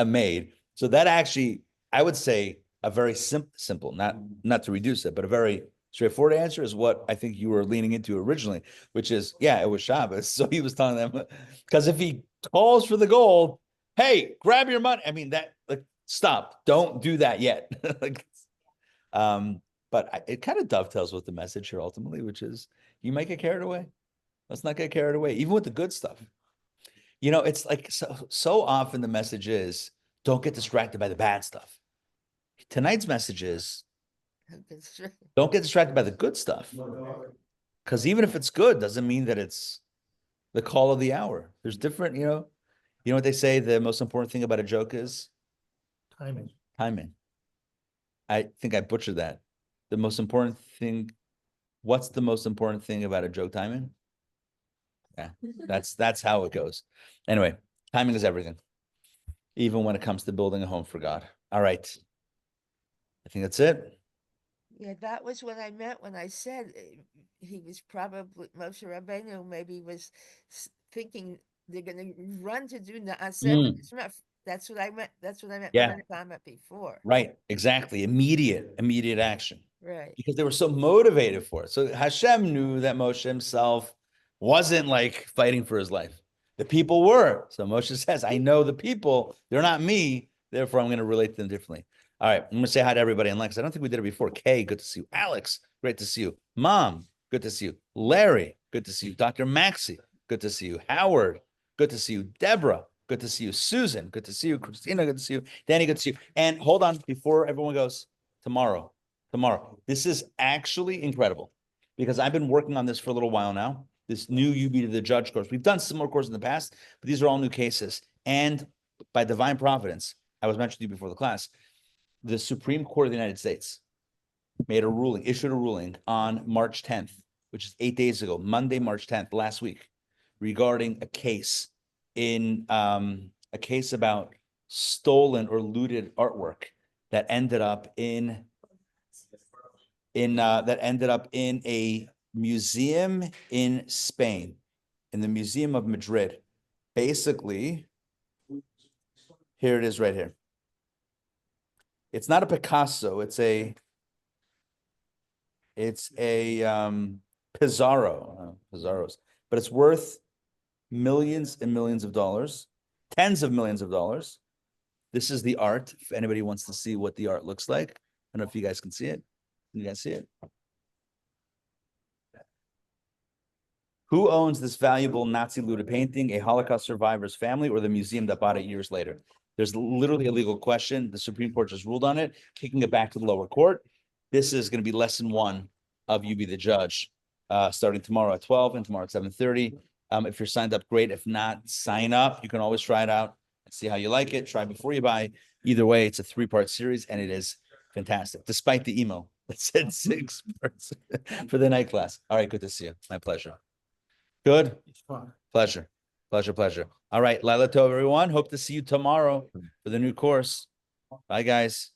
made. So that actually, I would say a very simple, not to reduce it, but a very straightforward answer is what I think you were leaning into originally, which is, yeah, it was Shabbos. So he was telling them, because if he calls for the gold, hey, grab your money. I mean, stop, don't do that yet. But it kind of dovetails with the message here ultimately, which is you might get carried away. Let's not get carried away, even with the good stuff. It's like so often the message is don't get distracted by the bad stuff. Tonight's message is don't get distracted by the good stuff. Because even if it's good, doesn't mean that it's the call of the hour. There's different, you know what they say, the most important thing about a joke is? Timing. Timing. I think I butchered that. The most important thing, what's the most important thing about a joke? Timing? Yeah, that's how it goes. Anyway, timing is everything, even when it comes to building a home for God. All right. I think that's it. Yeah, that was what I meant when I said he was probably, Moshe Rabbeinu maybe was thinking they're going to run to do Na'aseh. That's what I meant. That's what I meant. Yeah. The comment before. Right. Exactly. Immediate action. Right. Because they were so motivated for it. So Hashem knew that Moshe himself wasn't like fighting for his life. The people were. So Moshe says, I know the people, they're not me. Therefore, I'm going to relate to them differently. All right. I'm going to say hi to everybody in Lex. I don't think we did it before. Kay, good to see you. Alex, great to see you. Mom, good to see you. Larry, good to see you. Dr. Maxie, good to see you. Howard, good to see you. Deborah, good to see you. Susan, good to see you. Christina, good to see you. Danny, good to see you. And hold on, before everyone goes, tomorrow. This is actually incredible, because I've been working on this for a little while now. This new You Be the Judge course. We've done similar courses in the past, but these are all new cases. And by divine providence, I was mentioned to you before the class, the Supreme Court of the United States issued a ruling on March 10th, which is 8 days ago, Monday, March 10th, last week, regarding a case about stolen or looted artwork that ended up in a museum in Spain, in the Museum of Madrid. Basically, here it is right here. It's not a Picasso. It's a Pizarro, Pizarro's, but it's worth millions and millions of dollars, tens of millions of dollars. This is the art. If anybody wants to see what the art looks like, I don't know if you guys can see it. Can you guys see it? Who owns this valuable Nazi looted painting? A Holocaust survivor's family or the museum that bought it years later? There's literally a legal question. The Supreme Court just ruled on it, kicking it back to the lower court. This is going to be lesson 1 of You Be the Judge, starting tomorrow at 12 and tomorrow at 7:30. If you're signed up, great. If not, sign up. You can always try it out and see how you like it. Try before you buy. Either way, it's a 3-part series and it is fantastic, despite the email that said 6 parts for the night class. All right, good to see you. My pleasure. Good. It's fun. Pleasure. All right, Laila Tov, everyone. Hope to see you tomorrow for the new course. Bye, guys.